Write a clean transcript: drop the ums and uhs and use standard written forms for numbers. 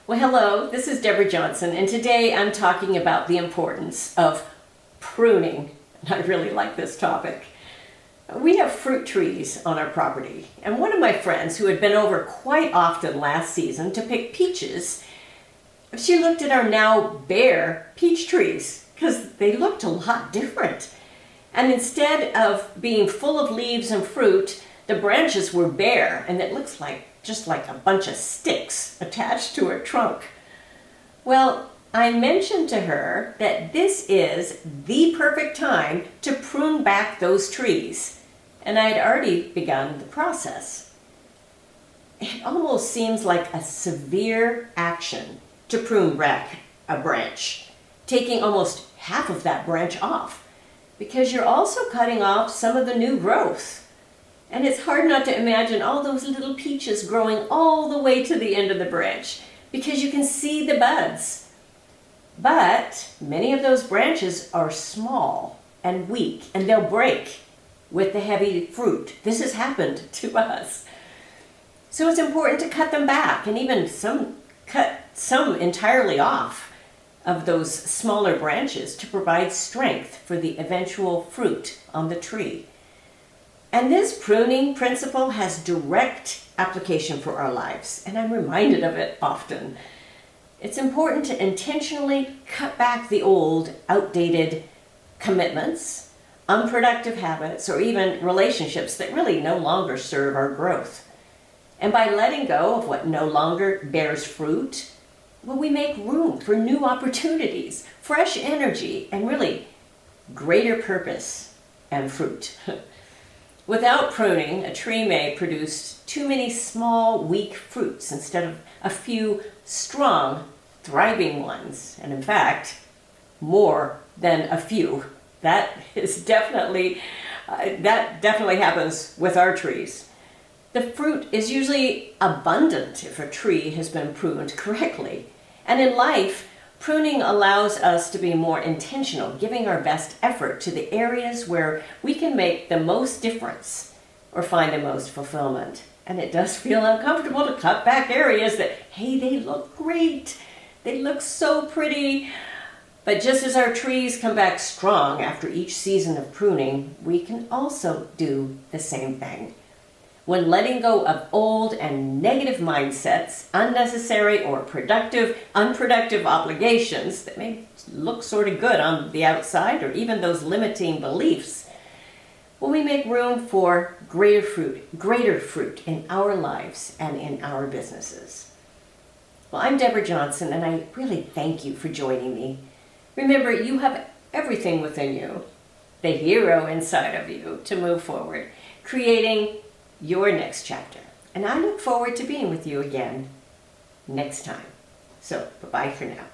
Well, hello, this is Deborah Johnson, and today I'm talking about the importance of pruning. And I really like this topic. We have fruit trees on our property, and one of my friends who had been over quite often last season to pick peaches, she looked at our now bare peach trees because they looked a lot different. And instead of being full of leaves and fruit, the branches were bare, and it looks like just like a bunch of sticks attached to a trunk. Well, I mentioned to her that this is the perfect time to prune back those trees, and I had already begun the process. It almost seems like a severe action to prune back a branch, taking almost half of that branch off, because you're also cutting off some of the new growth. And it's hard not to imagine all those little peaches growing all the way to the end of the branch because you can see the buds. But many of those branches are small and weak, and they'll break with the heavy fruit. This has happened to us. So it's important to cut them back, and even cut some entirely off of those smaller branches to provide strength for the eventual fruit on the tree. And this pruning principle has direct application for our lives, and I'm reminded of it often. It's important to intentionally cut back the old, outdated commitments, unproductive habits, or even relationships that really no longer serve our growth. And by letting go of what no longer bears fruit, well, we make room for new opportunities, fresh energy, and really greater purpose and fruit. Without pruning, a tree may produce too many small, weak fruits instead of a few strong, thriving ones. And in fact, more than a few. That definitely happens with our trees. The fruit is usually abundant if a tree has been pruned correctly. And in life, pruning allows us to be more intentional, giving our best effort to the areas where we can make the most difference or find the most fulfillment. And it does feel uncomfortable to cut back areas that, hey, they look great. They look so pretty. But just as our trees come back strong after each season of pruning, we can also do the same thing. When letting go of old and negative mindsets, unnecessary or unproductive obligations that may look sort of good on the outside, or even those limiting beliefs, well, we make room for greater fruit in our lives and in our businesses. Well, I'm Deborah Johnson, and I really thank you for joining me. Remember, you have everything within you, the hero inside of you, to move forward, creating your next chapter. And I look forward to being with you again next time. So, bye-bye for now.